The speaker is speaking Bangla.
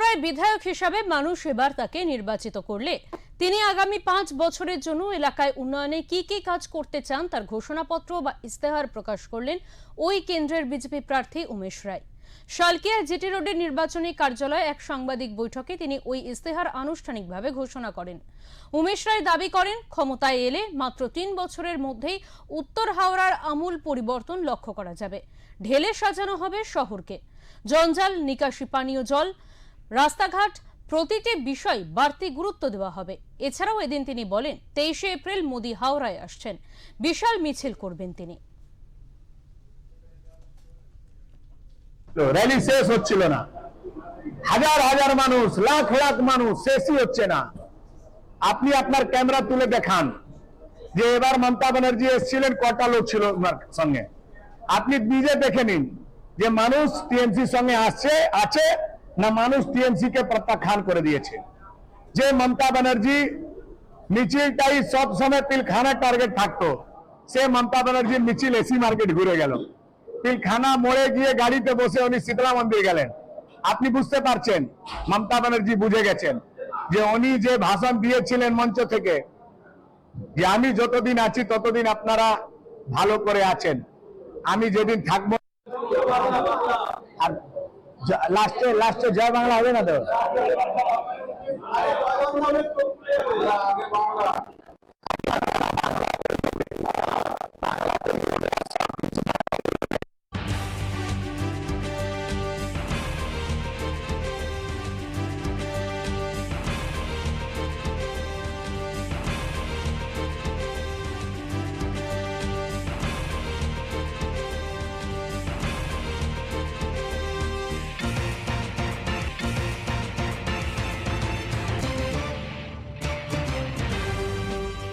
রায় বিধায়ক হিসাবে মানুষ এবার তাকে নির্বাচিত করলে তিনি আগামী 5 বছরের জন্য এলাকায় উন্নয়নে কি কি কাজ করতে চান তার ঘোষণাপত্র বা ইস্তেহার প্রকাশ করলেন ওই কেন্দ্রের বিজেপি প্রার্থী উমেশ রায়। শালকিয়া জিটি রোডের নির্বাচনী কার্যালয়ে এক সাংবাদিক বৈঠকে তিনি ওই ইস্তেহার আনুষ্ঠানিকভাবে ঘোষণা করেন। উমেশ রায় দাবি করেন, ক্ষমতায় এলে মাত্র 3 বছরের মধ্যেই উত্তর হাওড়ার আমূল পরিবর্তন লক্ষ্য করা যাবে। ঢেলে সাজানো হবে শহরকে। জঞ্জাল, নিকাশি পানীয় জল, রাস্তাঘাট প্রতিটি বিষয় বাড়তি গুরুত্ব দেওয়া হবে। এছাড়াও এদিন তিনি বলেন, 23শে এপ্রিল মোদি হাওড়ায় আসছেন, বিশাল মিছিল করবেন তিনি। র্যালি শেষ হচ্ছিল না, হাজার হাজার মানুষ, লাখ লাখ মানুষ, শেষই হচ্ছে না। আপনি আপনার ক্যামেরা তুলে দেখান যে এবার মমতা ব্যানার্জি এসেছিলেন, কটা লোক ছিল ওনার সঙ্গে। আপনি নিজে দেখে নিন যে মানুষ টিএমসি সঙ্গে আছে না মানুষ টিএমসি কে প্রত্যাখ্যান করে দিয়েছে। যে মমতা ব্যানার্জি মিছিলটাই সব সময় পিলখানা টার্গেট থাকতো, সে মমতা ব্যানার্জির মিছিল এসি মার্কেট ঘুরে গেল। পিলখানা মোড়ে গিয়ে গাড়িতে বসে উনি শীতলা মন্দির গেলেন। আপনি বুঝতে পারছেন মমতা ব্যানার্জি বুঝে গেছেন যে উনি যে ভাষণ দিয়েছিলেন মঞ্চ থেকে যে আমি যতদিন আছি ততদিন আপনারা ভালো করে আছেন, আমি যেদিন থাকবো। আর লাস্টে জয় বাংলা হবে না তো?